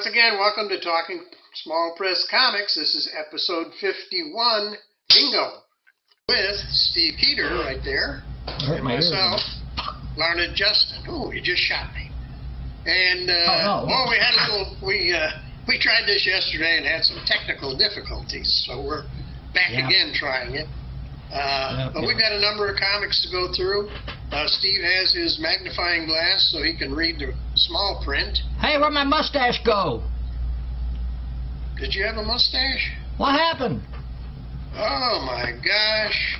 once again, welcome to Talking Small Press Comics. This is episode 51, Bingo, with Steve Keeter right there, and myself, Larned Justin. Oh, you just shot me. And we had a little. We tried this yesterday and had some technical difficulties, so we're back again trying it. But we've got a number of comics to go through. Steve has his magnifying glass so he can read the small print. Hey, where'd my mustache go? Did you have a mustache? What happened? Oh my gosh.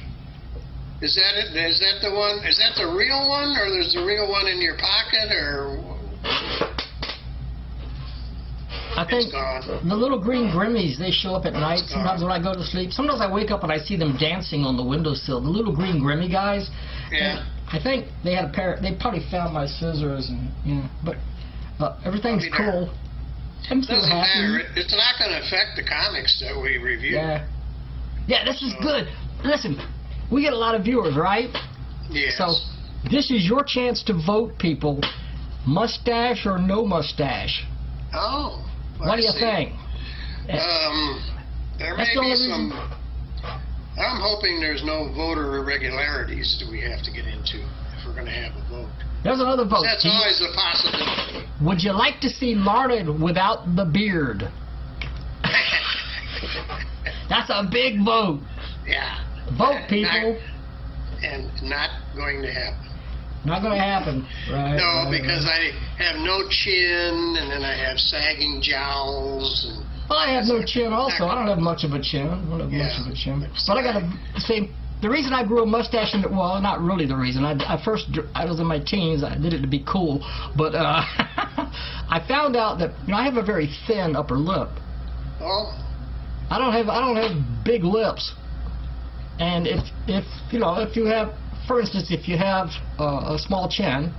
Is that it? Is that the one? Is that the real one, or there's the real one in your pocket, or? I think the little green grimmies, they show up at night sometimes when I go to sleep. Sometimes I wake up and I see them dancing on the windowsill. The little green grimmy guys. Yeah. I think they had a pair. They probably found my scissors and but everything's cool. I'm so doesn't happy. matter. It's not going to affect the comics that we review. Yeah, this is good. Listen, we get a lot of viewers, right? Yes. So this is your chance to vote, people. Mustache or no mustache? Oh. What do you think? There may be some. I'm hoping there's no voter irregularities that we have to get into if we're going to have a vote. There's another vote. That's always a possibility. Would you like to see Larned without the beard? That's a big vote. Yeah. Vote, people. Not going to happen. Not going to happen. Right. No, because I have no chin, and then I have sagging jowls. And well, I have no chin also. I don't have much of a chin. But I got to say, the reason I grew a mustache, well, not really the reason. I was in my teens. I did it to be cool. But I found out that I have a very thin upper lip. Oh. I don't have big lips. And if you have, for instance, if you have a small chin,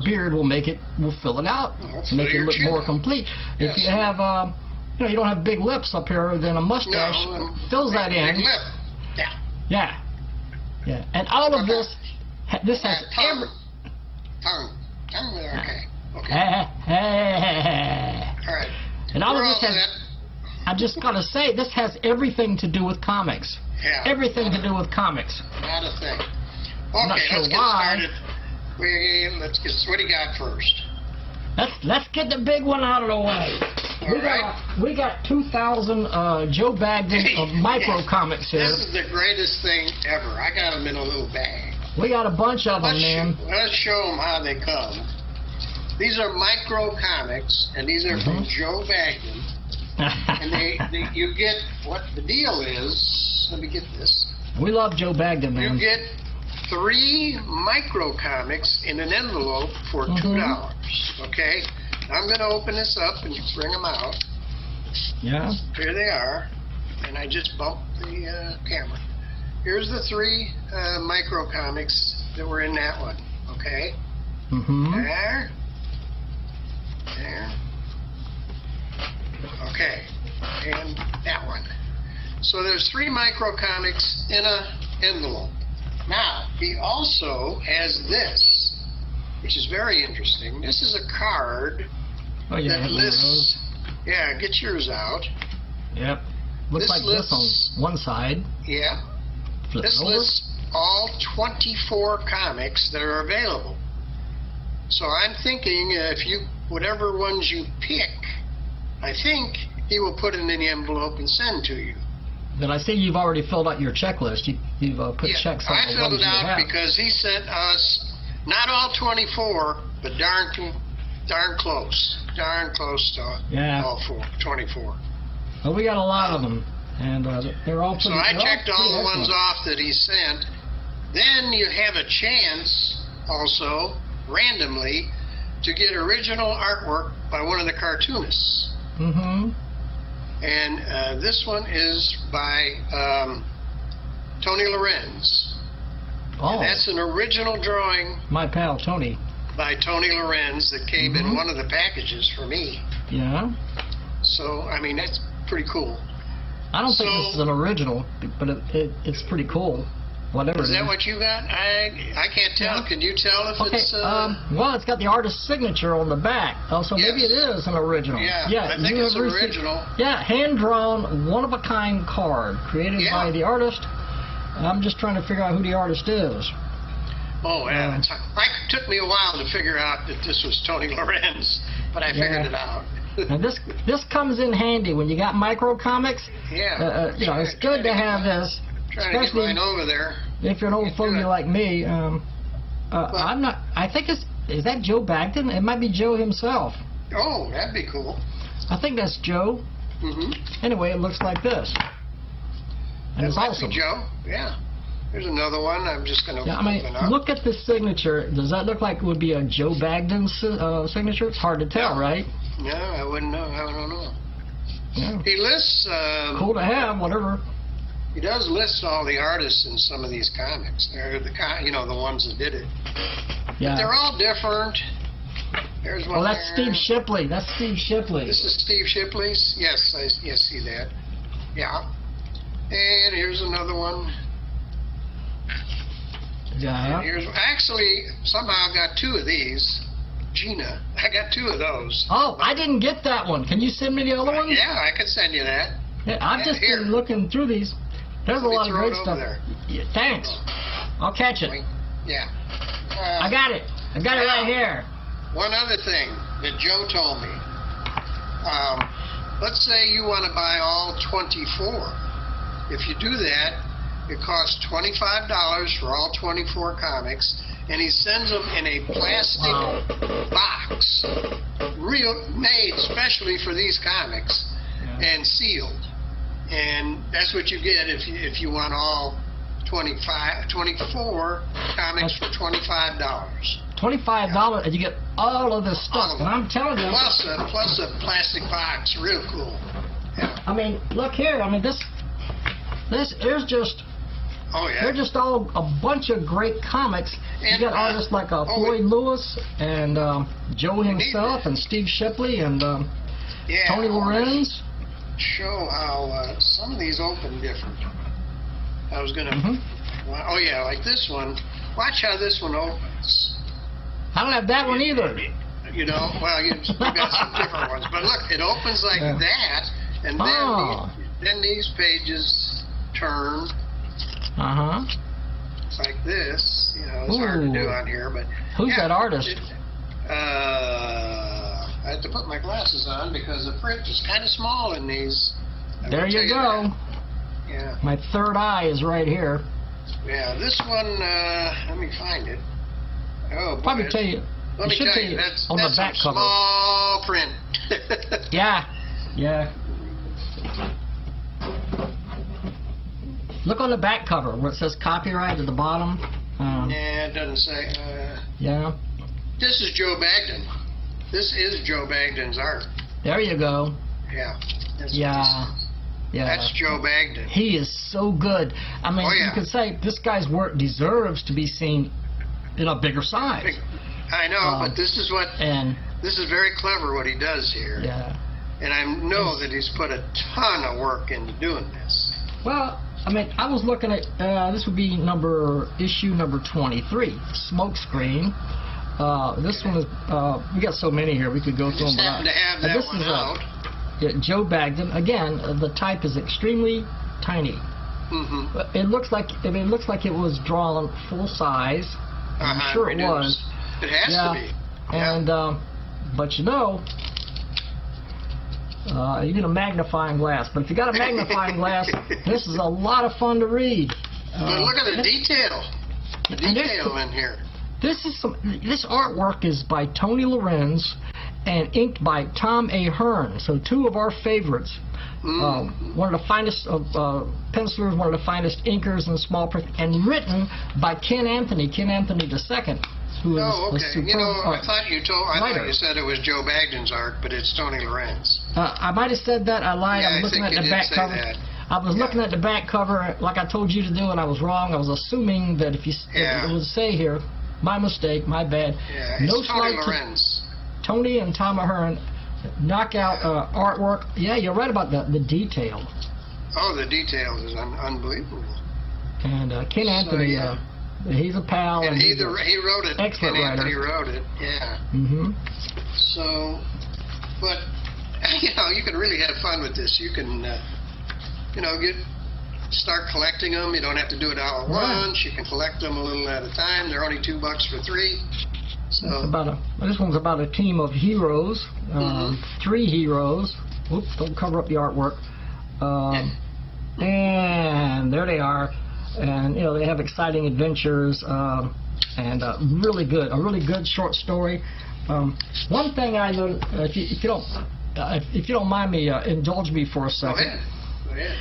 beard will fill it out, make it look more complete. Yes. If you have, you don't have big lips up here, then a mustache fills that in. Big lip. Yeah. And all of this has tongue there. Okay. All right. And all of this has. I just gotta say, this has everything to do with comics. Yeah. Everything to do with comics. Not a thing. I'm not sure let's get why. started. What do you got first? Let's get the big one out of the way. We got 2,000 Joe Bagdon of micro comics here. This is the greatest thing ever. I got them in a little bag. We got a bunch of them, man. Let's show them how they come. These are micro comics, and these are from Joe Bagdon. And you get what the deal is. Let me get this. We love Joe Bagdon, man. You get 3 micro comics in an envelope for $2. Okay, I'm going to open this up and bring them out. Yeah. Here they are, and I just bumped the camera. Here's the 3 micro comics that were in that one. Okay. There. Okay, and that one. So there's 3 micro comics in an envelope. Now, he also has this, which is very interesting. This is a card that lists... Yeah, get yours out. Yep. Looks like this on one side. Yeah. This lists all 24 comics that are available. So I'm thinking whatever ones you pick, I think he will put it in the envelope and send to you. Then I see you've already filled out your checklist. You've put checks on the ones you have. I filled it out because he sent us not all 24, but darn close to all 24. Well, we got a lot of them, and they're all pretty. So I checked all the ones off that he sent. Then you have a chance also randomly to get original artwork by one of the cartoonists. And this one is by Tony Lorenz. Oh. And that's an original drawing. My pal, Tony. By Tony Lorenz that came in one of the packages for me. Yeah. So, I mean, that's pretty cool. I don't think this is an original, but it's pretty cool. whatever. Is that what you got? I can't tell. Yeah. Can you tell if Okay, it's... well, it's got the artist's signature on the back. Oh, so maybe it is an original. Yeah, I think it's an original. Yeah, hand-drawn, one-of-a-kind card created by the artist. I'm just trying to figure out who the artist is. Oh, yeah. It took me a while to figure out that this was Tony Lorenz, but I figured it out. Now this comes in handy when you got micro comics. Yeah. You know, it's good to have this. Trying to get mine over there. If you're an old fogey like me, I'm not. I think is that Joe Bagdon? It might be Joe himself. Oh, that'd be cool. I think that's Joe. Anyway, it looks like this. And it's awesome. Joe. Yeah. There's another one. I'm just going to open up. Look at the signature. Does that look like it would be a Joe Bagdon signature? It's hard to tell, right? No, I wouldn't know. I don't know. Yeah. He lists... cool to have, whatever. He does list all the artists in some of these comics. They're the ones that did it. Yeah. But they're all different. There's one. Oh, that's Steve Shipley. That's Steve Shipley. This is Steve Shipley's. Yes, I see that. Yeah. And here's another one. Yeah. And here's actually somehow I got two of these. Gina, I got two of those. Oh, I didn't get that one. Can you send me the other one? Yeah, I can send you that. Yeah, I've just been looking through these. There's a lot of great stuff. Yeah, thanks. I'll catch it. Yeah. I got it. I got it right here. One other thing that Joe told me. Let's say you want to buy all 24. If you do that, it costs $25 for all 24 comics, and he sends them in a plastic box, made specially for these comics, and sealed. And that's what you get if you want all 24 comics for $25. $25, and you get all of this stuff. And I'm telling you, plus a plastic box, real cool. Yeah. I mean, look here. I mean, this there's just. Oh yeah. They're just all a bunch of great comics. You got artists like Floyd Lewis and Joe himself and Steve Shipley and Tony Lorenz. Show how some of these open different. I was gonna. Oh yeah, like this one. Watch how this one opens. I don't have that one either. You know, well, you got some different ones, but look, it opens like that, and then these pages turn. It's like this. You know, it's hard to do on here, but who's that artist? I have to put my glasses on because the print is kind of small in these. There you go. Yeah. My third eye is right here. Yeah, this one, let me find it. Oh, boy. Probably tell you. Let me tell you, that's on the back cover. Small print. Yeah. Look on the back cover where it says copyright at the bottom. Yeah, it doesn't say. Yeah. This is Joe Bagdon. This is Joe Bagdon's art. There you go. Yeah. Yeah. That's Joe Bagdon. He is so good. I mean, you could say this guy's work deserves to be seen in a bigger size. I know, but this is very clever what he does here. Yeah. And I know that he's put a ton of work into doing this. Well, I mean, I was looking at this would be issue number 23, Smokescreen. This one is we got so many here we could go through them. I just happened to have that one out. Joe Bagdon. Again, the type is extremely tiny. It looks like it was drawn full size. I'm sure it was. It has to be. And but you know, you need a magnifying glass. But if you got a magnifying glass, this is a lot of fun to read. But look at the detail. The detail in here. This artwork is by Tony Lorenz and inked by Tom A. Hearn. So two of our favorites. One of the finest of pencilers, one of the finest inkers in small print, and written by Ken Anthony II, who is a superb I thought you said it was Joe Bagdon's art, but it's Tony Lorenz. I might have said that. I lied. I'm looking at the back cover. I was looking at the back cover like I told you to do, and I was wrong. I was assuming that if it would say here, my mistake, my bad. Yeah, it's Tony Lorenz. Tony and Tom Ahern, knockout artwork. Yeah, you're right about the detail. Oh, the detail is unbelievable. And Ken Anthony, he's a pal. And he wrote it. Excellent Ken writer. Anthony wrote it, yeah. So, but, you can really have fun with this. You can, start collecting them. You don't have to do it all at once. You can collect them a little at a time. They're only $2 for 3. So this one's about a team of heroes, 3 heroes. Oops, don't cover up the artwork. And there they are. And they have exciting adventures, and a really good short story. One thing I know, if you don't mind me, indulge me for a second. Go ahead.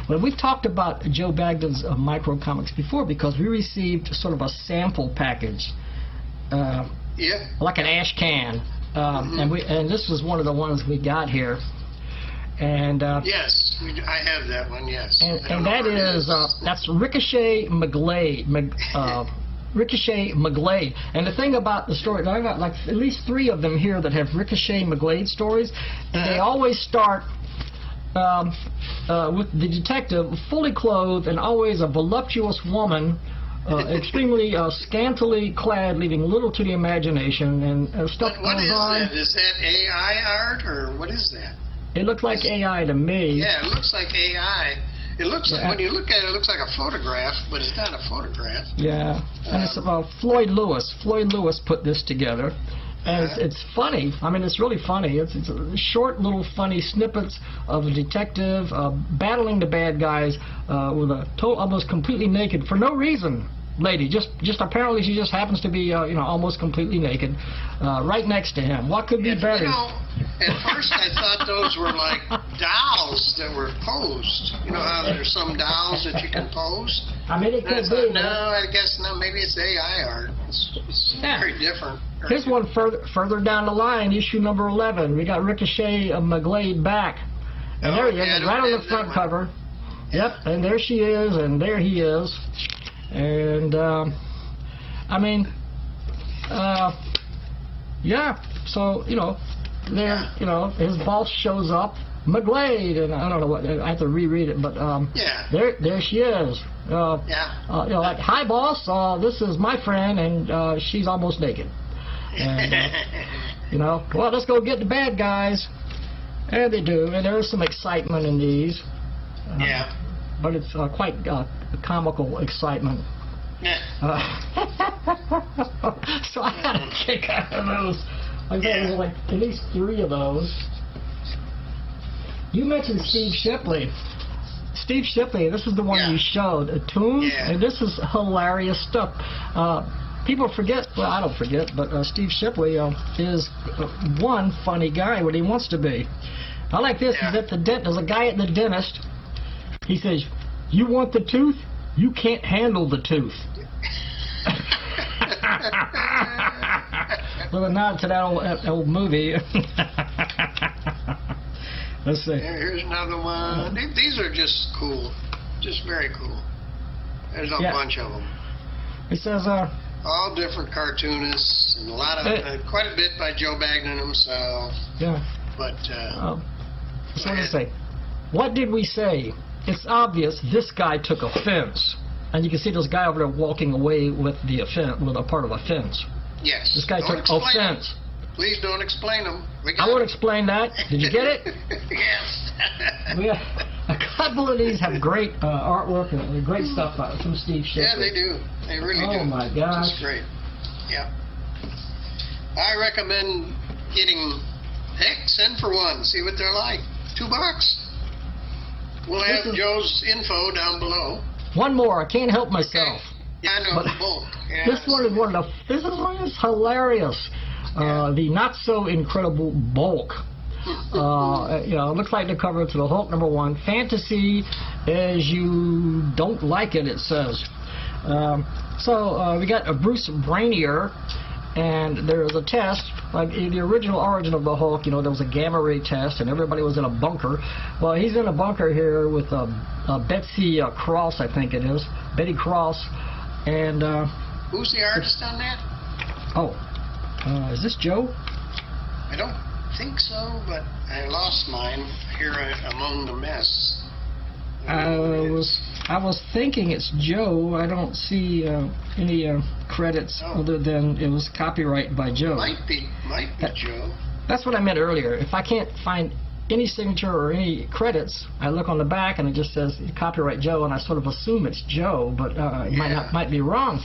Well, we've talked about Joe Bagdon's micro comics before because we received sort of a sample package, like an ash can, and this was one of the ones we got here. And yes, I have that one. Yes, and that is that's Ricochet McGlade. Ricochet McGlade. And the thing about the story, I got like at least 3 of them here that have Ricochet McGlade stories, and they always start with the detective fully clothed and always a voluptuous woman, extremely scantily clad, leaving little to the imagination, and stuff goes on. What is that? Is that AI art, or what is that? It looked like AI to me. Yeah, it looks like AI. It looks like, when you look at it, it looks like a photograph, but it's not a photograph. Yeah, and it's Floyd Lewis. Floyd Lewis put this together. And it's funny. I mean, it's really funny. It's short little funny snippets of a detective battling the bad guys with a almost completely naked for no reason lady. Just apparently she just happens to be almost completely naked right next to him. What could be better? At first I thought those were like dolls that were posed. You know how there's some dolls that you can pose? I mean, it could be. No, I guess no. Maybe it's AI art. It's very different. Here's one further down the line, issue number 11. We got Ricochet McGlade back. And there he is, right on the front cover. Yep, and there she is, and there he is. And, I mean, yeah, so, there, his boss shows up, McGlade, and I don't know what, I have to reread it, but, there she is. Like, hi, boss, this is my friend, and she's almost naked. And, well, let's go get the bad guys. And they do, and there's some excitement in these. But it's quite comical excitement. So I got a kick out of those. There's like at least 3 of those. You mentioned Steve Shipley. Steve Shipley, this is the one you showed, a tune, and this is hilarious stuff. People forget, well, I don't forget, but Steve Shipley is one funny guy when he wants to be. I like this. He's at the there's a guy at the dentist. He says, "You want the tooth? You can't handle the tooth." With a nod to that old movie. Let's see. Here's another one. These are just cool. Just very cool. There's a bunch of them. It says, all different cartoonists, and a lot of quite a bit by Joe Bagdon himself. Yeah. But so what does it say? What did we say? It's obvious this guy took offense, and you can see this guy over there walking away with the offense, with a part of a fence. Yes. This guy took offense. Please don't explain them. I won't explain that. Did you get it? Yes. A couple of these have great artwork and great stuff from Steve Shipley. Yeah, they do. They really do. Oh my gosh. It's great. Yeah. I recommend getting, send for one. See what they're like. $2. We'll have Joe's info down below. One more. I can't help myself. Yeah, I know. The bulk. Yeah, this one is this one is hilarious. The not so incredible bulk. It looks like the cover to the Hulk #1. Fantasy as you don't like it, it says. So we got a Bruce Brainier, and there's a test, like in the original origin of the Hulk, there was a gamma ray test, and everybody was in a bunker. Well, he's in a bunker here with Betsy Cross, I think it is, Betty Cross, and... who's the artist on that? Is this Joe? I don't think so, but I lost mine here among the mess. I was thinking it's Joe. I don't see any credits other than it was copyright by Joe. Might be Joe. That's what I meant earlier. If I can't find any signature or any credits, I look on the back and it just says copyright Joe, and I sort of assume it's Joe, but it might be wrong.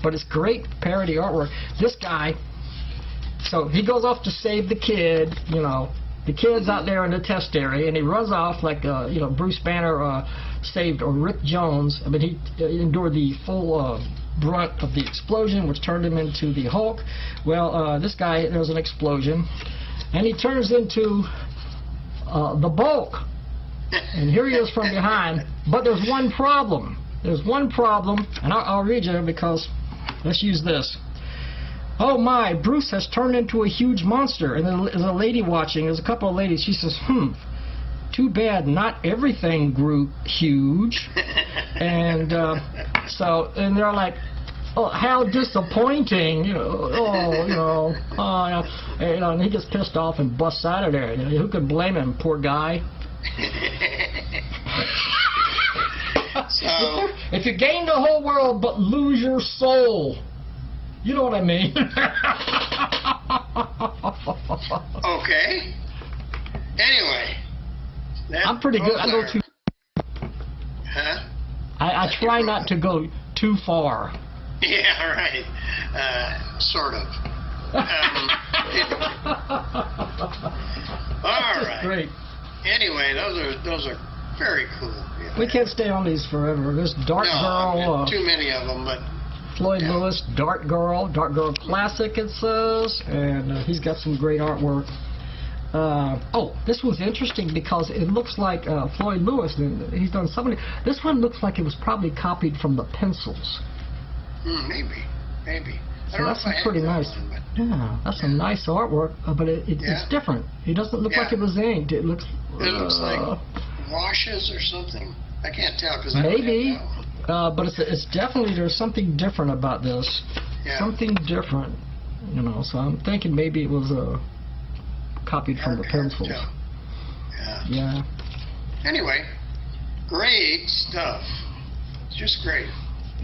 But it's great parody artwork. This guy, so he goes off to save the kid, you know. The kid's out there in the test area, and he runs off like, you know, Bruce Banner saved, or Rick Jones. I mean, he endured the full brunt of the explosion, which turned him into the Hulk. Well, this guy, there's an explosion, and he turns into the Bulk. And here he is from behind. But there's one problem. There's one problem, and I'll read you because let's use this. Oh my, Bruce has turned into a huge monster. And there's a lady watching. There's a couple of ladies. She says, too bad not everything grew huge. And and they're like, oh, how disappointing. You know, and he gets pissed off and busts out of there. You know, who could blame him, poor guy? So, if you gain the whole world but lose your soul, you know what I mean? Okay. Anyway. I'm pretty good. I go too... Huh? I try not to go too far. Yeah, right. Sort of. All right. Great. Anyway, those are very cool. Yeah. We can't stay on these forever. There's Dark Girl. Too many of them, but... Floyd Lewis, Dark Girl Classic, it says, and he's got some great artwork. This was interesting because it looks like Floyd Lewis, and he's done so many. This one looks like it was probably copied from the pencils. Maybe. So that's pretty nice. Yeah, that's some nice artwork, but it's different. It doesn't look like it was inked. It looks like washes or something. I can't tell because maybe. But it's definitely, there's something different about this. Yeah. Something different, you know. So I'm thinking maybe it was copied from the pencils. Yeah. Anyway, great stuff. It's just great.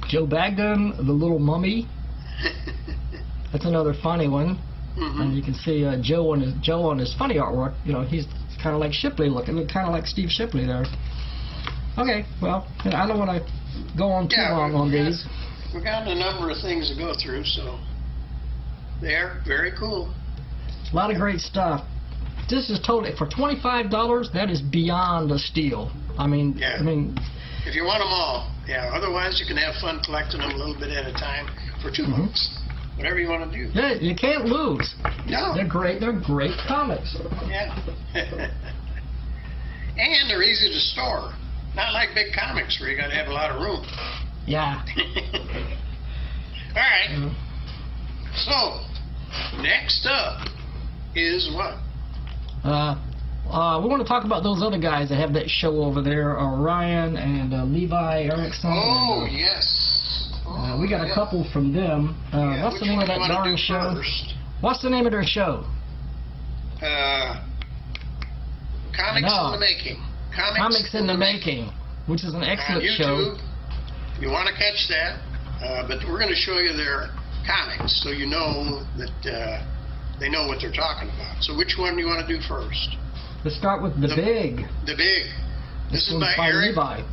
Joe Bagdon, The Little Mummy. That's another funny one. And you can see Joe on his funny artwork. You know, he's kind of like Shipley looking, kind of like Steve Shipley there. Okay, well, I don't want to go on too long on these. We've got a number of things to go through, so they're very cool. A lot of great stuff. This is totally, for $25, that is beyond a steal. I mean, if you want them all, otherwise you can have fun collecting them a little bit at a time for $2. Whatever you want to do. Yeah, you can't lose. No. They're great comics. Yeah. And they're easy to store. Not like big comics where you got to have a lot of room. Yeah. All right. So, next up is what? We want to talk about those other guys that have that show over there, Ryan and Levi Erickson. Oh, yes. We got a couple from them. What's the name of that darn show? What's the name of their show? Comics in the Making. Comics in the Making, which is an excellent show. You want to catch that, but we're going to show you their comics so you know that they know what they're talking about. So which one do you want to do first? Let's start with The Big. The Big. This is by Levi.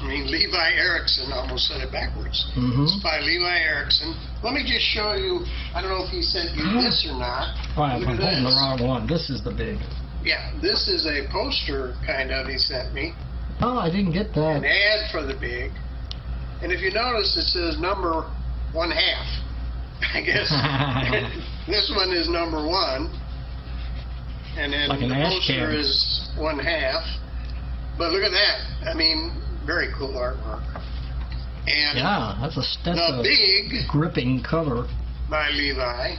Levi Erickson. Almost said it backwards. It's by Levi Erickson. Let me just show you. I don't know if he sent you this or not. I'm holding the wrong one. This is The Big. Yeah, this is a poster, kind of, he sent me. Oh, I didn't get that. An ad for The Big. And if you notice, it says number 1/2. I guess this one is number 1. And then like the poster is 1/2. But look at that. I mean, very cool artwork. And that's The Big, gripping cover. By Levi.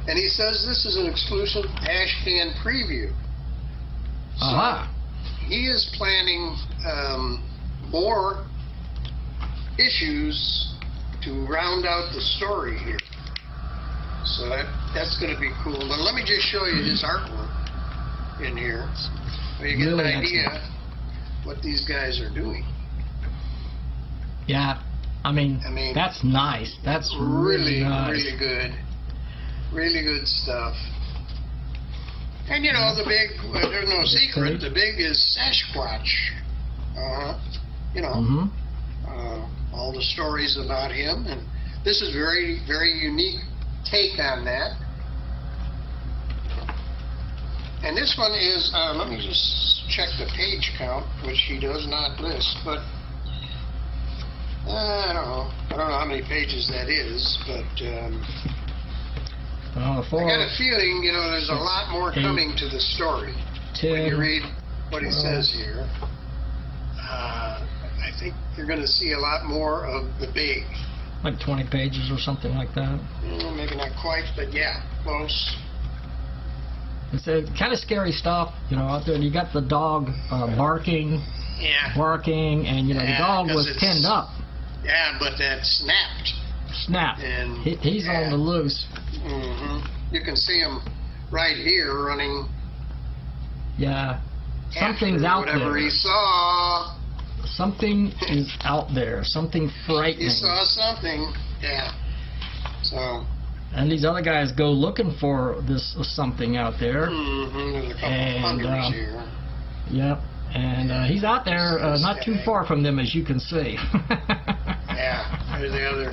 And he says this is an exclusive Ashcan preview. So he is planning more issues to round out the story here. So that's going to be cool. But let me just show you his artwork in here so you get an idea what these guys are doing. Yeah. I mean that's nice. That's really nice. Really good. Really good stuff. And you know, the big, there's no secret, the big is Sasquatch. You know, all the stories about him, and this is very, very unique take on that. And this one is, let me just check the page count, which he does not list, but I don't know how many pages that is, but I got a feeling, you know, there's a lot more coming to the story. 10, when you read what he says here, I think you're going to see a lot more of the big. Like 20 pages or something like that. Maybe not quite, but yeah, close. It's kind of scary stuff, you know, out there. You got the dog barking, and, you know, the dog was pinned up. Yeah, but that snapped. And he's on the loose. You can see him right here running. Yeah. Something's out there. Whatever he saw. Something is out there. Something frightening. He saw something. Yeah. So. And these other guys go looking for this something out there. There's a couple hunters here. Yep. And he's out there, not too far from them, as you can see. Yeah. There's the other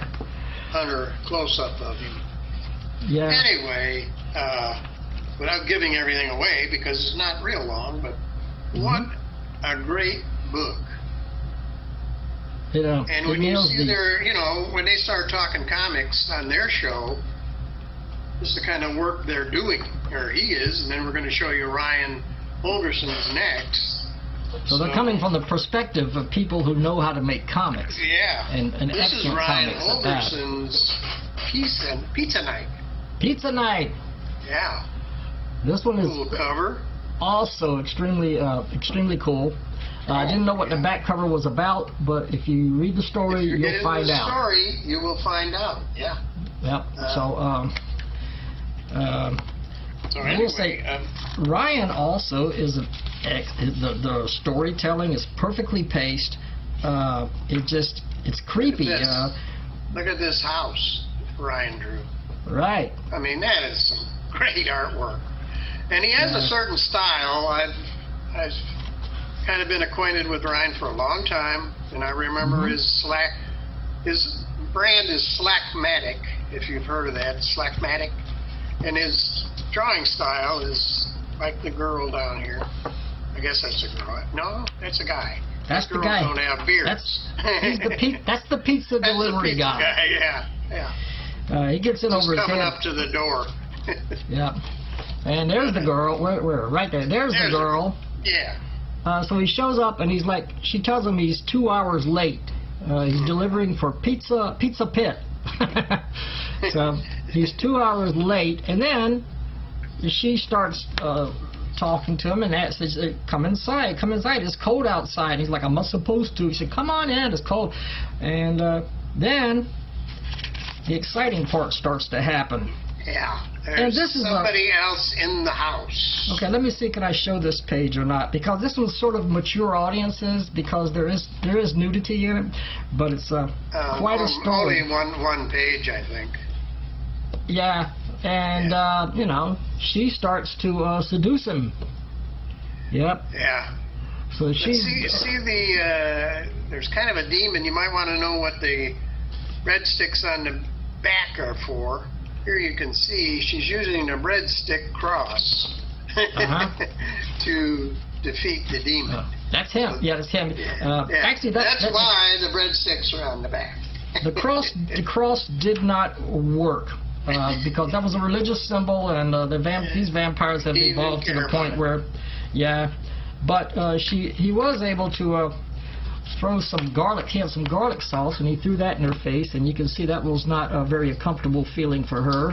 hunter close-up of him. Yeah. Anyway, without giving everything away, because it's not real long, but what a great book. You know, and when you see their, you know, when they start talking comics on their show, this is the kind of work they're doing, or he is, and then we're going to show you Ryan Holgersen's next. So they're coming from the perspective of people who know how to make comics. Yeah. And this is Ryan Holgersen's Pizza Night. Pizza Night. Yeah. This one is cool cover. Also extremely cool. I didn't know what the back cover was about, but if you read the story, you'll find out. Story, you will find out. Yeah. Yep. So I will say, Ryan also is the storytelling is perfectly paced. It's creepy. Look at this house Ryan drew. Right. I mean, that is some great artwork. And he has a certain style. I've kind of been acquainted with Ryan for a long time, and I remember his brand is Slackmatic, if you've heard of that, Slackmatic. And his drawing style is like the girl down here. I guess that's a girl. No, that's a guy. That's the guy. Girls don't have beards. That's the pizza delivery guy. Yeah. He gets in over his head. Coming up to the door. Yeah. And there's the girl. Where? Right there. There's the girl. Yeah. So he shows up, and he's like, she tells him he's 2 hours late. He's delivering for Pizza Pit. So he's 2 hours late, and then she starts talking to him and says, come inside, it's cold outside. And he's like, I'm not supposed to. He said, come on in, it's cold. And then the exciting part starts to happen. Yeah. There's somebody else in the house. Okay, let me see, can I show this page or not? Because this one's sort of mature audiences, because there is nudity in it, but it's quite a story. Only one page, I think. Yeah, and you know, she starts to seduce him. Yep. Yeah. So she see there's kind of a demon. You might want to know what the red sticks on the back are for. Here you can see she's using a breadstick cross to defeat the demon. That's him. Yeah, that's him. Actually, that's why the breadsticks are on the back. The cross did not work because that was a religious symbol, and these vampires have evolved to the point where, but he was able to throw some garlic. He had some garlic sauce, and he threw that in her face, and you can see that was not a very comfortable feeling for her.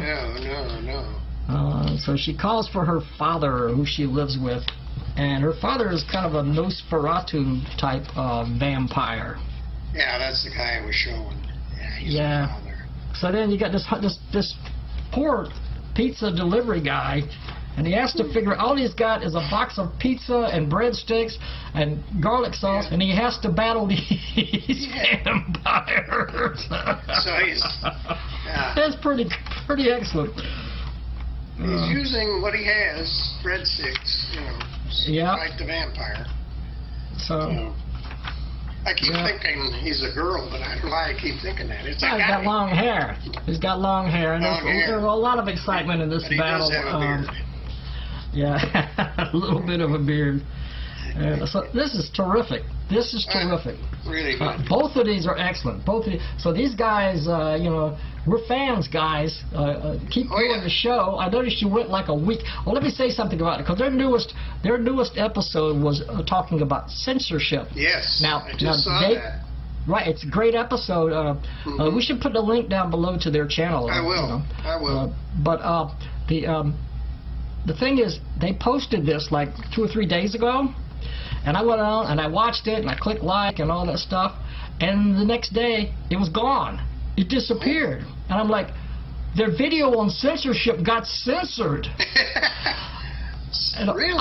No. So she calls for her father, who she lives with, and her father is kind of a Nosferatu type vampire. Yeah, that's the guy I was showing. Yeah, he's the father. So then you got this poor pizza delivery guy And he has to figure, all he's got is a box of pizza and breadsticks and garlic sauce, and he has to battle these vampires. So he's... That's pretty excellent. He's using what he has, breadsticks, fight the vampire. So I keep thinking he's a girl, but I don't know why I keep thinking that. It's he's got long hair. He's got long hair, and there's a lot of excitement in this battle. He does have a beard. Yeah, a little bit of a beard. So this is terrific. This is terrific. Really good. Both of these are excellent. So these guys, we're fans, guys. Keep doing the show. I noticed you went like a week. Well, let me say something about it, because their newest episode was talking about censorship. Yes. Now, I just saw that. Right, it's a great episode. We should put the link down below to their channel. I will. I will. But the thing is, they posted this like 2 or 3 days ago, and I went on and I watched it and I clicked like and all that stuff, and the next day it was gone. It disappeared. And I'm like, their video on censorship got censored. And Really?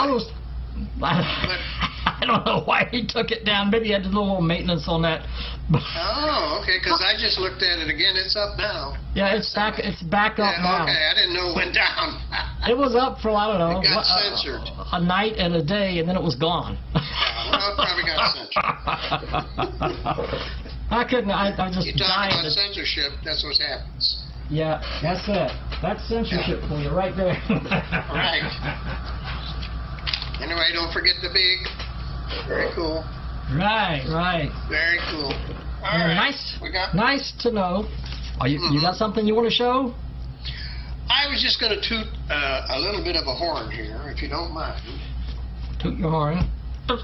I don't know why he took it down. Maybe he had to do a little maintenance on that. Oh, okay, because I just looked at it again. It's up now. Yeah, it's back up now. Okay, I didn't know it went down. It was up for, I don't know, It got censored. A night and a day, and then it was gone. Well, it probably got censored. I couldn't, I just You talk died. about censorship, that's what happens. Yeah, that's it. That's censorship for you right there. Right. Anyway, don't forget the big. Very cool. Right. Very cool. All And right. nice to know. You got something you want to show? I was just going to toot a little bit of a horn here, if you don't mind. Toot your horn. Tom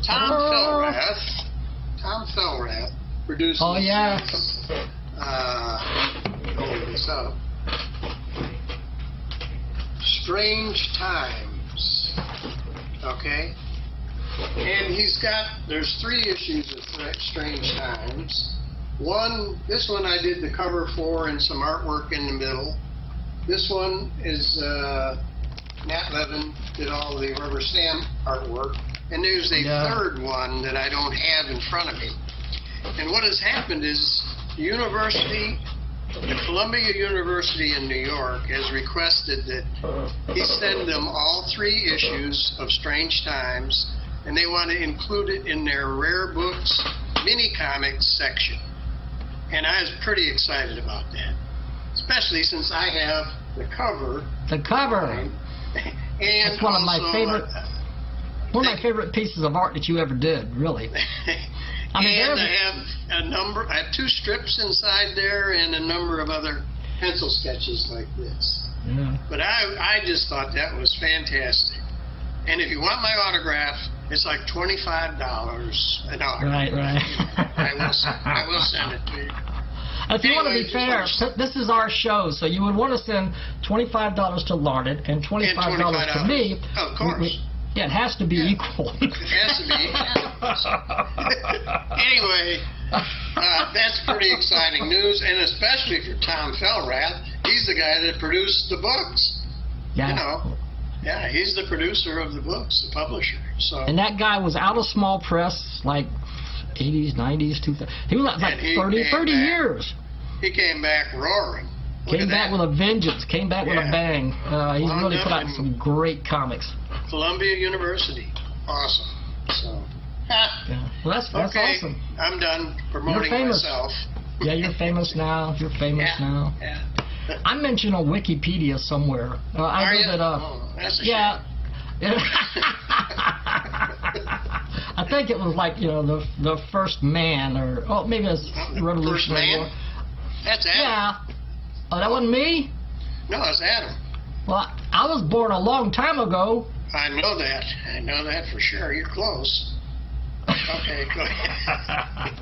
Felrath produces. Oh, yeah. Hold this up. Strange Times. Okay? And there's 3 issues of Strange Times. This one I did the cover for and some artwork in the middle. This one is Nat Levin did all the rubber stamp artwork. And there's a third one that I don't have in front of me. And what has happened is the Columbia University in New York has requested that he send them all 3 issues of Strange Times, and they want to include it in their rare books mini comics section. And I was pretty excited about that, especially since I have the cover. The cover. And that's one of my favorite pieces of art that you ever did, really. I have 2 strips inside there and a number of other pencil sketches like this. Yeah. But I just thought that was fantastic. And if you want my autograph, it's like $25 an autograph. Right. I will send it to you. If you want to be fair, this is our show, so you would want to send $25 to Larned and $25 to me. Of course. It has to be equal. It has to be. Anyway, that's pretty exciting news, and especially for Tom Felrath. He's the guy that produced the books. Yeah. Yeah, he's the producer of the books, the publisher. So. And that guy was out of small press like 80s, 90s, 2000s. He was like 30 years. He came back roaring. Came back with a vengeance. Came back with a bang. He's really put out some great comics. Columbia University. Awesome. So. Well, that's awesome. I'm done promoting myself. Yeah, you're famous now. You're famous now. Yeah. I mentioned on Wikipedia somewhere. Are you? That's a shame. I think it was like, the first man, or maybe it's Revolutionary War. That's Adam. Yeah. Oh, that wasn't me? No, it's Adam. Well, I was born a long time ago. I know that. I know that for sure. You're close. Okay, go ahead.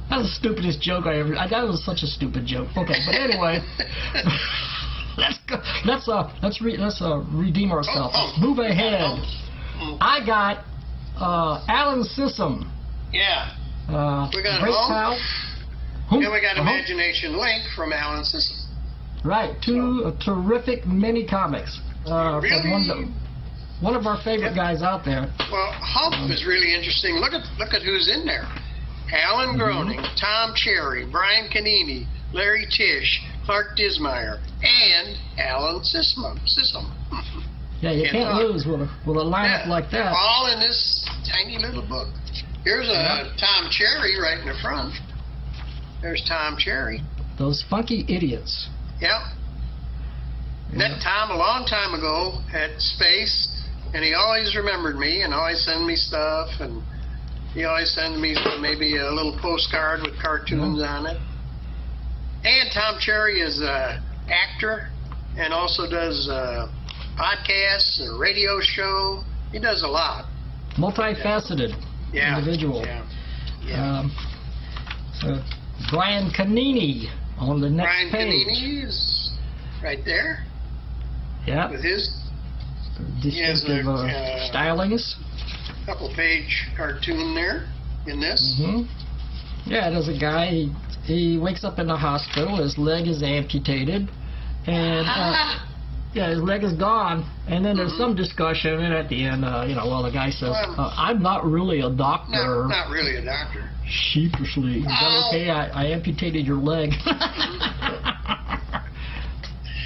That was the stupidest joke I ever. That was such a stupid joke. Okay, but anyway, let's redeem ourselves. Let's move ahead. I got Alan Sissom. Yeah. We got great pal. Yeah, we got Imagination Link from Alan Sissom. Right, 2 terrific mini comics. Really? One of our favorite guys out there. Well, Hump is really interesting. Look at who's in there. Alan Groening, Tom Cherry, Brian Canini, Larry Tisch, Clark Dismeyer, and Alan Sissom. Yeah, you can't lose with a lineup like that. All in this tiny little book. Here's a Tom Cherry right in the front. There's Tom Cherry. Those funky idiots. Yep. Met Tom a long time ago at Space, and he always remembered me and always sent me stuff, and he always sends me maybe a little postcard with cartoons on it. And Tom Cherry is an actor and also does podcasts, a radio show. He does a lot. Multifaceted individual. Yeah. So Brian Canini on the next page. Brian Canini is right there. Yeah. With his distinctive stylings. Couple page cartoon there in this. Yeah, there's a guy. He wakes up in the hospital. His leg is amputated, and his leg is gone. And then there's some discussion, and at the end, well, the guy says, "I'm not really a doctor." Not really a doctor. Sheepishly, is that okay? I amputated your leg.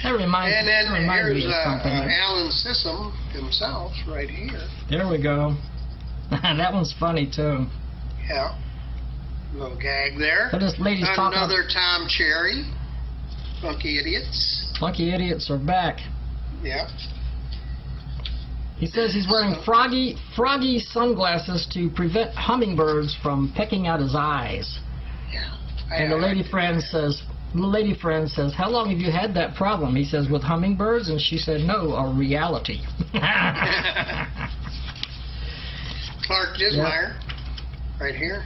That reminds here's me of something. Alan Sissom himself right here. There we go. That one's funny too. Yeah. Little gag there. But this lady's talking. Another Tom Cherry. Funky Idiots. Funky Idiots are back. Yeah. He says he's wearing froggy sunglasses to prevent hummingbirds from pecking out his eyes. Yeah. And the lady friend says, "How long have you had that problem?" He says, "With hummingbirds?" And she said, "No, a reality." Clark Dismeyer, right here.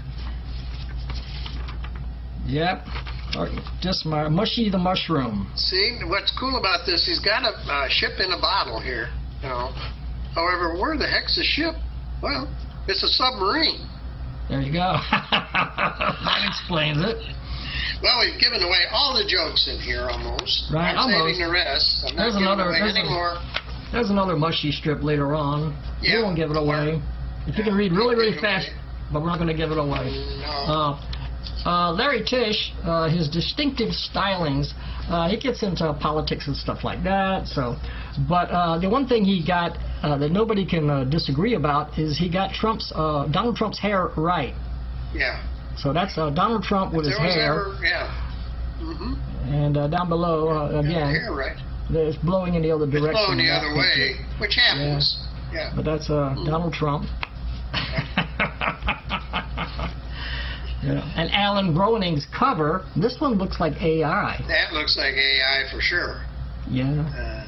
Yep. Clark Dismeyer, Mushy the Mushroom. See, what's cool about this, he's got a ship in a bottle here. However, where the heck's the ship? Well, it's a submarine. There you go. That explains it. Well, we've given away all the jokes in here almost. Right, I'm almost. saving the rest. I'm not giving away any more. There's another mushy strip later on. We won't give it away. If you can read really, really fast, but we're not going to give it away. No. Larry Tisch, his distinctive stylings, he gets into politics and stuff like that. But the one thing he got that nobody can disagree about is he got Donald Trump's hair right. Yeah. So that's Donald Trump with his hair. And down below, again, hair right. It's blowing in the other direction. It's blowing the other way, which happens. Yeah. But that's Donald Trump. And Alan Groening's cover, this one looks like AI. That looks like AI for sure. Yeah.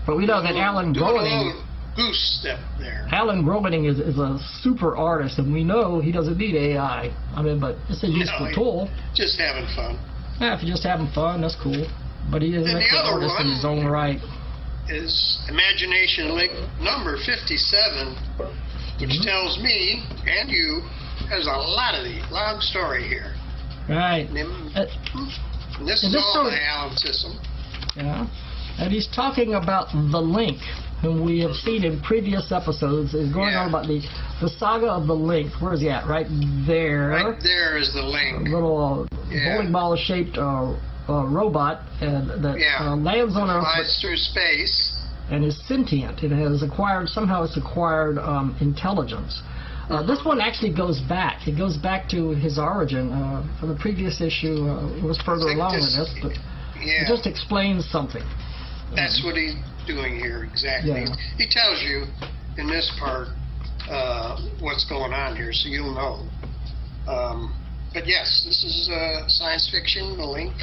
But we know that Alan Groening... goose step there. Alan Groening is a super artist, and we know he doesn't need AI. I mean, but it's a useful tool. Just having fun. Yeah, if you're just having fun, that's cool. But he is an excellent artist in his own right. Is Imagination Link number 57, which tells me and you there's a lot of these. Long story here. Right. And this is all by Alan Sissom. Yeah. And he's talking about the Link, whom we have seen in previous episodes, is going on about the saga of the Link. Where is he at? Right there. Right there is the Link. A little bowling ball-shaped robot that lands on Earth. Flies through space. And is sentient. It has acquired, somehow it's acquired intelligence. This one actually goes back. It goes back to his origin. For the previous issue, it was further along in this, but it just explains something. That's what he's doing here, exactly. Yeah. He tells you in this part what's going on here, so you'll know. But yes, this is science fiction, the Link,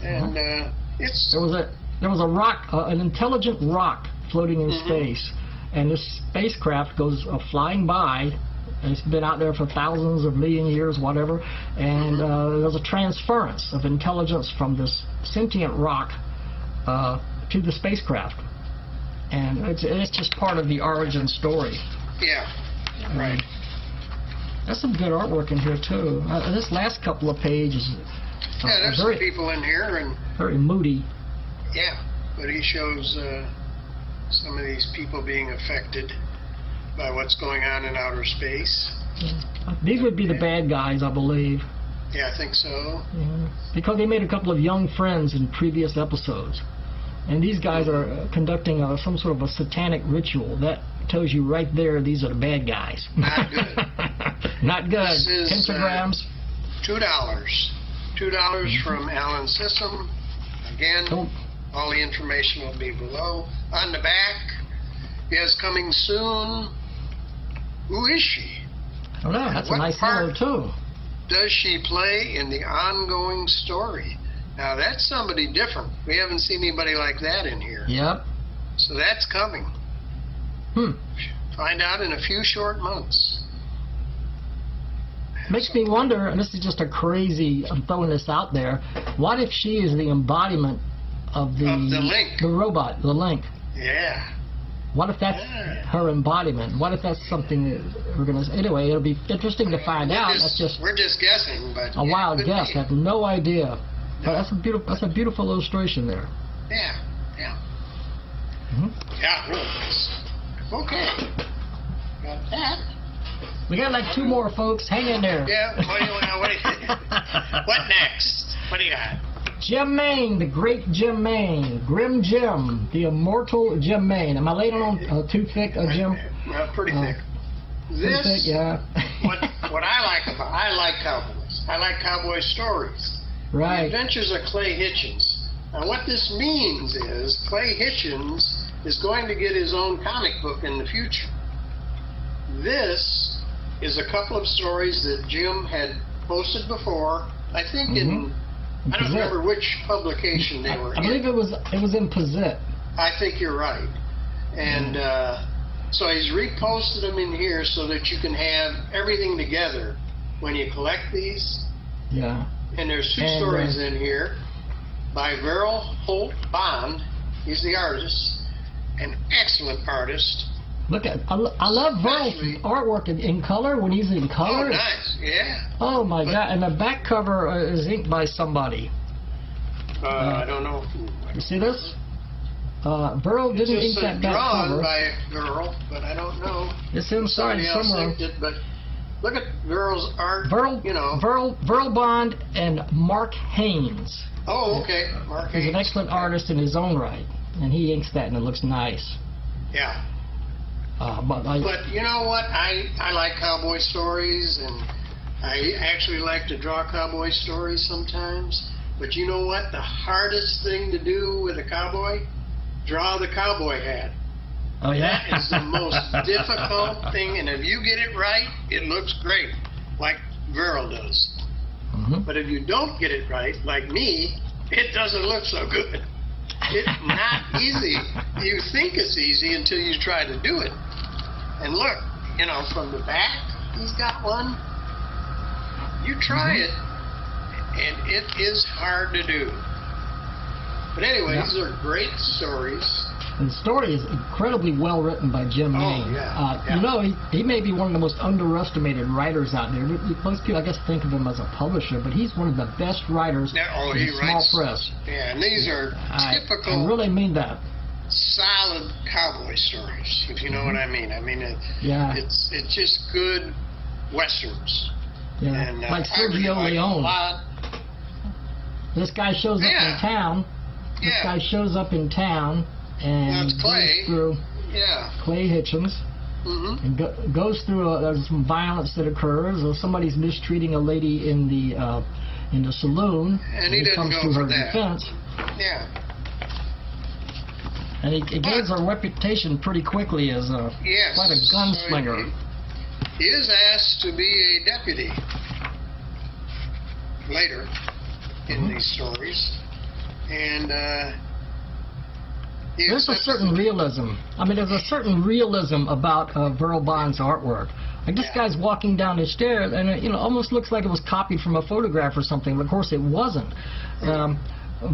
and it's... There was a rock, an intelligent rock floating in space, and this spacecraft goes flying by, and it's been out there for thousands of million years, whatever, and there's a transference of intelligence from this sentient rock to the spacecraft, and it's just part of the origin story. Yeah, right. There's some good artwork in here too. This last couple of pages, there's some people in here and very moody. Yeah, but he shows some of these people being affected by what's going on in outer space. These would be the bad guys, I believe. Yeah, I think so. Yeah. Because they made a couple of young friends in previous episodes. And these guys are conducting some sort of a satanic ritual. That tells you right there these are the bad guys. Not good. Not good. This is Pentagrams. $2. $2 from Alan Sissom. Again, all the information will be below. On the back, yes, coming soon. Who is she? I don't know. That's a nice color, too. Does she play in the ongoing story? Now, that's somebody different. We haven't seen anybody like that in here. Yep. So that's coming. Find out in a few short months. Makes me wonder, and this is just a crazy, I'm throwing this out there, what if she is the embodiment of the Link. The robot, the Link? Yeah. What if that's her embodiment? What if that's something that we're going to... Anyway, it'll be interesting to find out. We're just guessing, but... A wild guess. I have no idea. But that's a beautiful illustration there. Yeah, yeah. Yeah, really nice. Okay. Got that. We got like 2 more, folks. Hang in there. Yeah, what next? What do you got? Jim Maine, the great Jim Maine. Grim Jim, the immortal Jim Maine. Am I laying on too thick, Jim? Pretty thick. Pretty thick, yeah. what I like cowboys. I like cowboy stories. Right. The Adventures of Clay Hitchens. And what this means is Clay Hitchens is going to get his own comic book in the future. This is a couple of stories that Jim had posted before. I think in I don't remember which publication they were in. I believe it was in Pazit. I think you're right. And so he's reposted them in here so that you can have everything together when you collect these. Yeah. And there's 2 stories in here by Verrill Holt Bond. He's the artist, an excellent artist. Look at, I love Verrill's artwork in color, when he's in color. Oh, nice, yeah. Oh my God, and the back cover is inked by somebody. I don't know. You see this? Verrill didn't ink that back cover. It's drawn by Verrill, but I don't know. It's inside somewhere. Inked it, but look at Verrill's art. Verrill Bond and Mark Haynes. Oh, okay. Mark Haynes. He's an excellent artist in his own right, and he inks that, and it looks nice. Yeah. But you know what? I like cowboy stories, and I actually like to draw cowboy stories sometimes. But you know what? The hardest thing to do with a cowboy? Draw the cowboy hat. Oh, yeah? That is the most difficult thing, and if you get it right, it looks great, like Verrill does. But if you don't get it right, like me, it doesn't look so good. It's not easy. You think it's easy until you try to do it. And look, from the back, he's got one. You try it, and it is hard to do. But anyway, these are great stories. And the story is incredibly well written by Jim Maine. You know, he may be one of the most underestimated writers out there. Most people, I guess, think of him as a publisher, but he's one of the best writers in small press. Yeah, and these are typical. I really mean that. Solid cowboy stories, if you know what I mean. I mean, it's just good westerns. Yeah, and, like Sergio Leone. This guy shows up in town. This guy shows up in town and goes through Clay Hitchens and goes through there's some violence that occurs, or somebody's mistreating a lady in the saloon, and he comes go to for her that. defense. Yeah. And he gains a reputation pretty quickly as quite a gunslinger. He is asked to be a deputy later in these stories, and there's a certain realism. I mean, there's a certain realism about Verrill Bond's artwork. Like this guy's walking down the stairs, and it almost looks like it was copied from a photograph or something. But of course, it wasn't.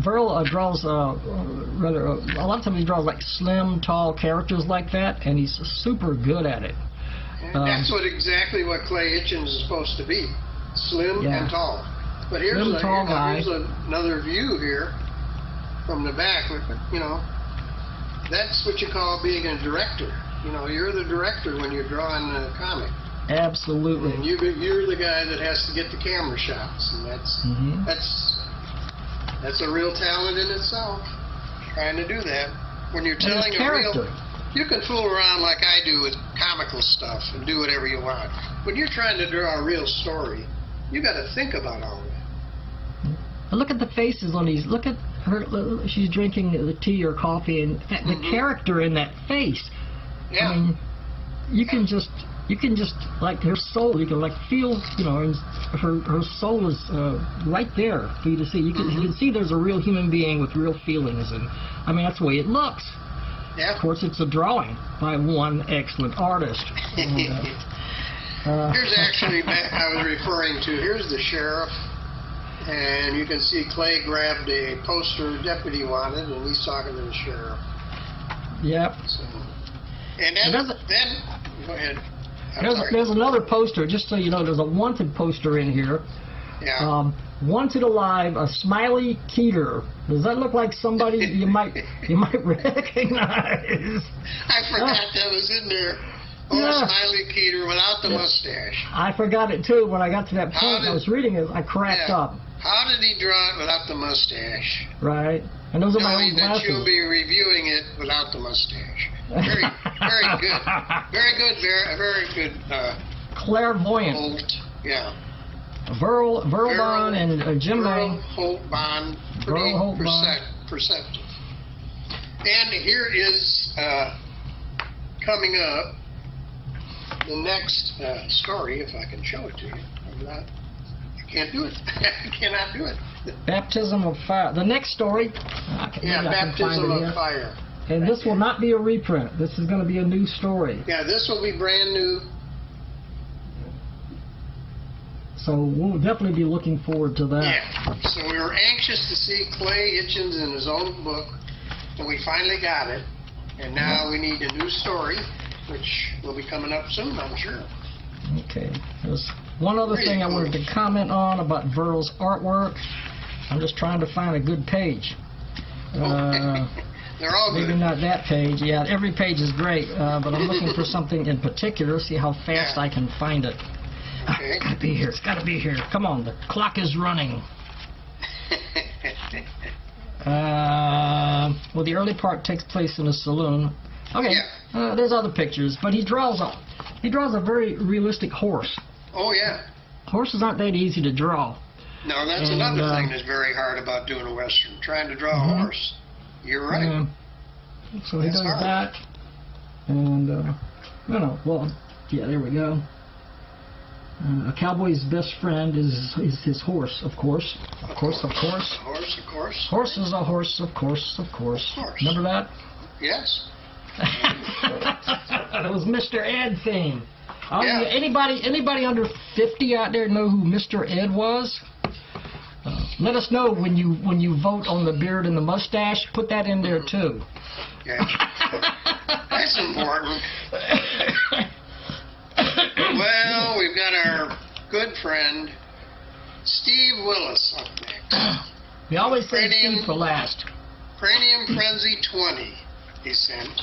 Verrill draws rather a lot of times he draws like slim, tall characters like that, and he's super good at it. That's exactly what Clay Hitchens is supposed to be, slim and tall. But here's here's another view here from the back. that's what you call being a director. You know, you're the director when you're drawing a comic. Absolutely. And you're the guy that has to get the camera shots, and that's a real talent in itself. Trying to do that when you're telling a real. You can fool around like I do with comical stuff and do whatever you want. When you're trying to draw a real story, you got to think about all of that. But look at the faces on these. Look at her. She's drinking the tea or coffee, and the character in that face. Yeah. I mean, you can just like her soul. You can like feel, you know, and her soul is right there for you to see. You can see there's a real human being with real feelings, and I mean that's the way it looks. Yeah. Of course, it's a drawing by one excellent artist. Here's actually, I was referring to, here's the sheriff, and you can see Clay grabbed a poster deputy wanted, and he's talking to the sheriff. Yep. So, and then go ahead. There's another poster, just so you know, there's a wanted poster in here. Yeah. Wanted alive, a smiley Keeter. Does that look like somebody you might recognize? I forgot that was in there. Oh, yeah. Smiley Keeter without the mustache. I forgot it too. When I got to that point, I was reading it, I cracked up. How did he draw it without the mustache? Right. And those are my own glasses. That you'll be reviewing it without the mustache. Very, very good. Very good. Very good. Clairvoyant. Yeah. Verlbon and Jimbo. Holtbon, pretty perceptive. And here is coming up the next story, if I can show it to you. I can't do it. I cannot do it. Baptism of Fire. The next story. Baptism of Fire. And this will not be a reprint. This is going to be a new story. Yeah, this will be brand new. So we'll definitely be looking forward to that. Yeah. So we were anxious to see Clay Hitchens in his own book, and we finally got it. And now we need a new story, which will be coming up soon, I'm sure. Okay. There's one other thing I wanted to comment on about Verl's artwork. I'm just trying to find a good page. They're all good. Maybe not that page. Yeah, every page is great, but I'm looking for something in particular, see how fast I can find it. Okay. It's gotta be here. It's gotta be here. Come on, the clock is running. Well, the early part takes place in a saloon. Okay. Yeah. There's other pictures, but he draws a very realistic horse. Oh yeah. Horses aren't that easy to draw. No, that's another thing that's very hard about doing a Western. Trying to draw a horse. You're right. So he does that, and there we go. A cowboy's best friend is his horse, of course. Of course. Horse. Horse is a horse, of course. Remember that? Yes. It was Mr. Ed theme. Anybody under 50 out there know who Mr. Ed was? Let us know when you vote on the beard and the mustache. Put that in there too. Yeah. That's important. Well, we've got our good friend Steve Willis up next. We always say Steve for last. Cranium Frenzy 20 he sent.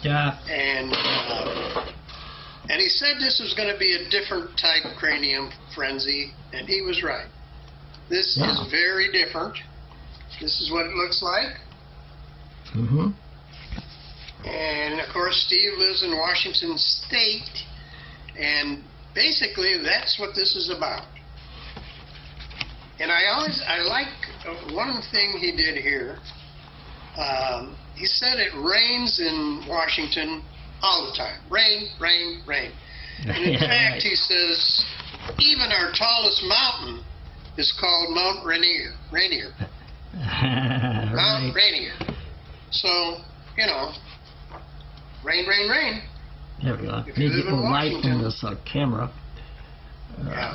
Yeah. And he said this was going to be a different type Cranium Frenzy, and he was right. This is very different. This is what it looks like. And of course, Steve lives in Washington State, and basically that's what this is about. And I like one thing he did here. He said it rains in Washington all the time. Rain, rain, rain. And in fact, he says, even our tallest mountain is called Mount Rainier. Mount Rainier. So, rain, rain, rain. There we go. Need to get more light on this camera.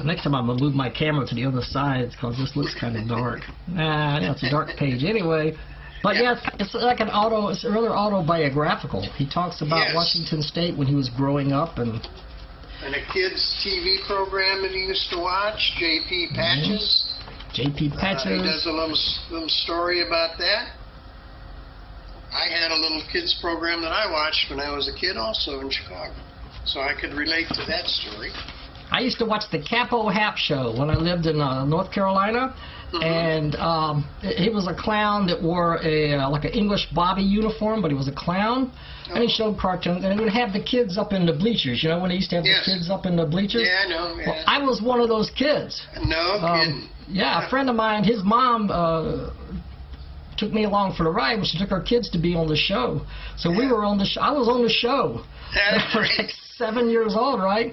Next time I'm going to move my camera to the other side because this looks kind of dark. It's a dark page anyway. But it's like it's rather autobiographical. He talks about Washington State when he was growing up and a kid's TV program that he used to watch, J.P. Patches. J.P. Patches. He does a little story about that. I had a little kids program that I watched when I was a kid also in Chicago. So I could relate to that story. I used to watch the Capo Hap show when I lived in North Carolina. And he was a clown that wore like an English Bobby uniform, but he was a clown. And he showed cartoons, and he would have the kids up in the bleachers. You know, when he used to have the kids up in the bleachers? Yeah, I know. Yeah. Well, I was one of those kids. No kidding. Yeah, a friend of mine, his mom took me along for the ride when she took our kids to be on the show. So we were on the show. I was on the show. That's I was like 7 years old, right?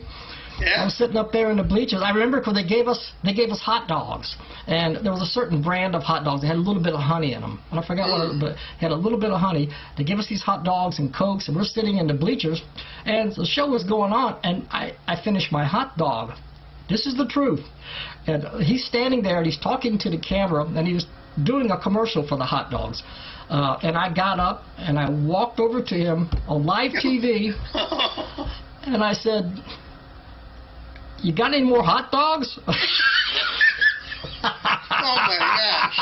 Yeah. I was sitting up there in the bleachers. I remember because they gave us hot dogs, and there was a certain brand of hot dogs that had a little bit of honey in them, and I forgot what it, but it had a little bit of honey. They gave us these hot dogs and Cokes, and we're sitting in the bleachers, and the show was going on, and I finished my hot dog. This is the truth. And he's standing there, and he's talking to the camera, and he was doing a commercial for the hot dogs. And I got up, and I walked over to him on live TV, and I said, "You got any more hot dogs?" Oh my gosh!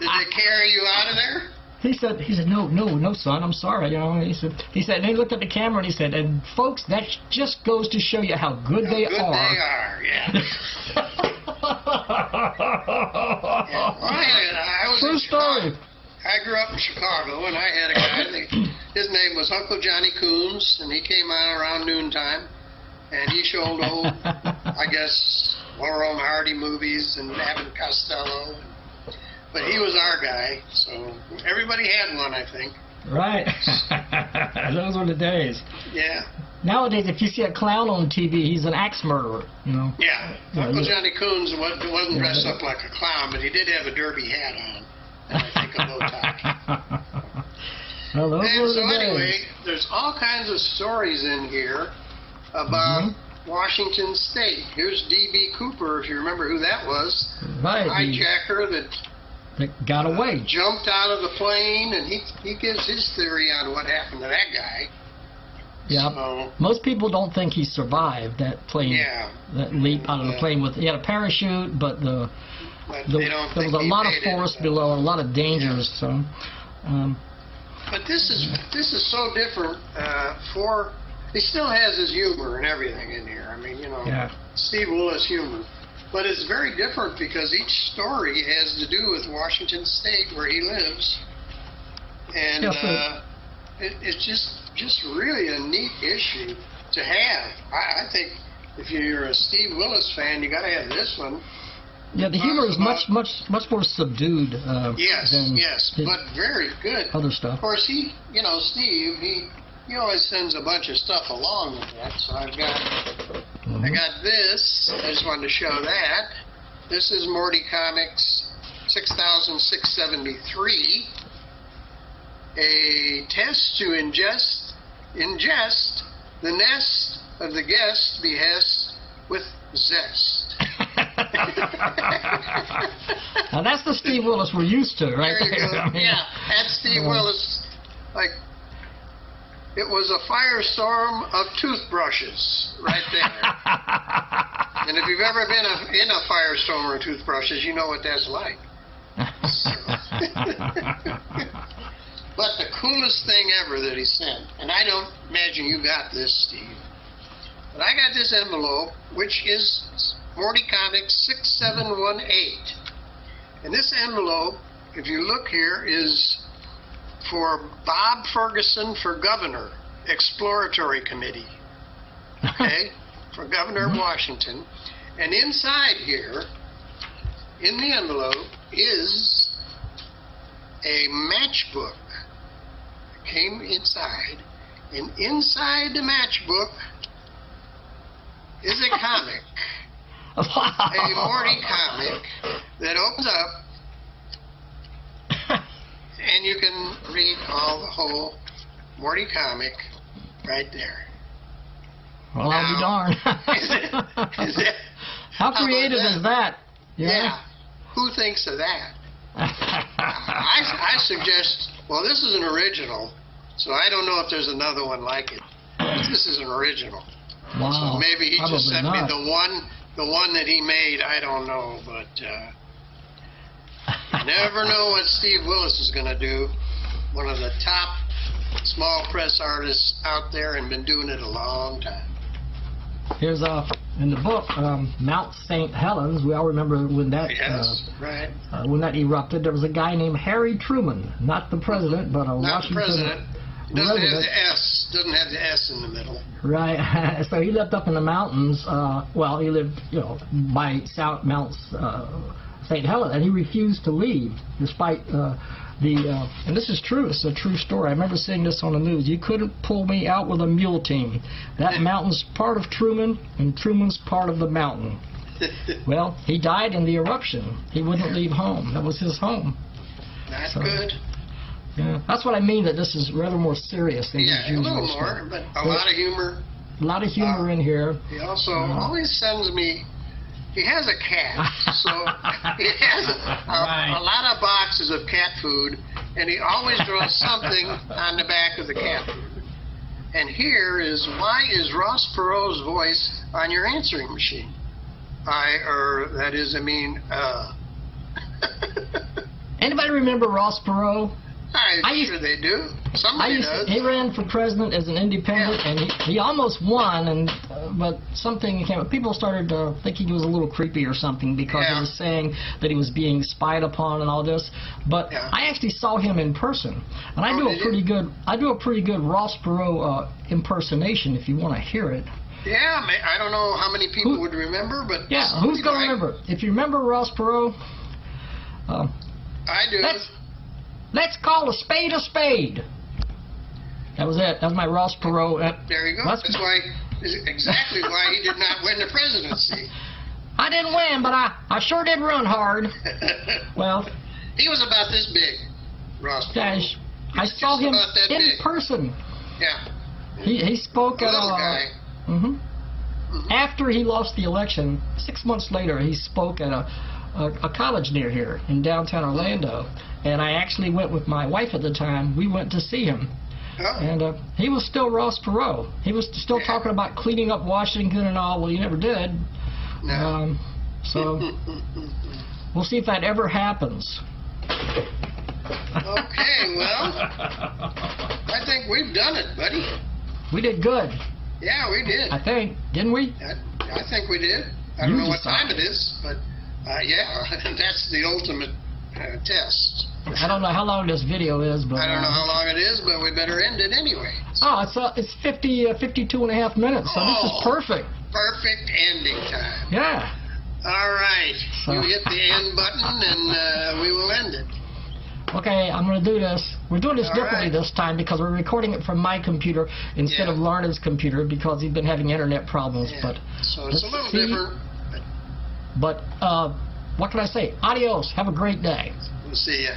Did they carry you out of there? He said, no, son, I'm sorry. You know, he said, and he looked at the camera and he said, "And folks, that just goes to show you how good they are." They are, yeah. Well, I was True story. I grew up in Chicago, and I had a guy. His name was Uncle Johnny Coons, and he came on around noontime. And he showed old, I guess, Laurel and Hardy movies and Abbott and Costello. But he was our guy, so everybody had one, I think. Right. Those were the days. Yeah. Nowadays, if you see a clown on TV, he's an axe murderer, you know. Yeah. Uncle Johnny Coons wasn't dressed up like a clown, but he did have a derby hat on. And I think a bow tie. Well, those were the days. Anyway, there's all kinds of stories in here about Washington State. Here's D.B. Cooper, if you remember who that was. Right. Hijacker that got away. Jumped out of the plane, and he gives his theory on what happened to that guy. Yeah. So, most people don't think he survived that plane. Yeah. That leap out of the plane with. He had a parachute, but there was a lot of force below, a lot of dangers. So. But this is so different for. He still has his humor and everything in here. I mean, you know, Steve Willis humor. But it's very different because each story has to do with Washington State, where he lives. And it's just really a neat issue to have. I think if you're a Steve Willis fan, you got to have this one. Yeah, the humor is much more subdued. Yes, than but very good. Other stuff. Of course, Steve, he always sends a bunch of stuff along with that. So I got this. I just wanted to show that. This is Morty Comics 6673. A test to ingest the nest of the guest behest with zest. Now that's the Steve Willis we're used to, right? There you go. I mean, yeah, that's Steve Willis. Like, it was a firestorm of toothbrushes right there. And if you've ever been in a firestorm of toothbrushes, you know what that's like. But the coolest thing ever that he sent, and I don't imagine you got this, Steve, but I got this envelope, which is Morty Comics 6718. And this envelope, if you look here, is for Bob Ferguson for Governor, Exploratory Committee. Okay? For Governor of Washington. And inside here, in the envelope, is a matchbook. It came inside. And inside the matchbook is a comic. A Morty comic that opens up, and you can read the whole Morty comic right there. Well, I'll be darned. Is it? How creative is that? Yeah. Who thinks of that? I suggest, well, this is an original, so I don't know if there's another one like it. But this is an original. Wow. So maybe he just sent me not. the one that he made. I don't know, but you never know what Steve Willis is going to do. one of the top small press artists out there and been doing it a long time. Here's in the book, Mount St. Helens. We all remember when that right. When that erupted. There was a guy named Harry Truman, not the president, but a not Washington the president. Doesn't resident. have the S. Doesn't have the S in the middle. Right. So he lived up in the mountains. Well, he lived, by Mount St. Helens, and he refused to leave, despite and this is true. It's a true story. I remember seeing this on the news. You couldn't pull me out with a mule team. That mountain's part of Truman, and Truman's part of the mountain. Well, he died in the eruption. He wouldn't leave home. That was his home. Not good. Yeah, that's what I mean. That this is rather more serious than a little more, but a lot of humor. A lot of humor in here. He also always sends me. He has a cat, so he has a lot of boxes of cat food, and he always draws something on the back of the cat food. And here is, why is Ross Perot's voice on your answering machine? Anybody remember Ross Perot? I'm sure they do. Somebody does. He ran for president as an independent, and he almost won, but something came up. People started to think he was a little creepy or something because he was saying that he was being spied upon and all this. But I actually saw him in person, and I do a pretty good Ross Perot impersonation if you want to hear it. Yeah, I don't know how many people would remember, but who's going to remember? If you remember Ross Perot, I do. Let's call a spade a spade. That was it. That was my Ross Perot. There you go. That's exactly why he did not win the presidency. I didn't win, but I sure did run hard. Well, he was about this big, Ross Perot. I saw him in person. Yeah. He spoke at little guy. After he lost the election, 6 months later, he spoke at a college near here in downtown Orlando. And I actually went with my wife at the time. We went to see him. And he was still Ross Perot. He was still talking about cleaning up Washington and all. Well, he never did. No. So we'll see if that ever happens. Okay, well, I think we've done it, buddy. We did good. Yeah, we did. I think. Didn't we? I think we did. I don't know what time it is, but that's the ultimate test. I don't know how long this video is, but I don't know how long it is, but we better end it anyway. Oh, it's 52 and a half minutes, so this is perfect. Perfect ending time. Yeah. All right. So you hit the end button, and we will end it. Okay, I'm going to do this. We're doing this differently this time because we're recording it from my computer instead of Larned's computer because he's been having internet problems. Yeah. But so it's a little different. But what can I say? Adios. Have a great day. We'll see ya.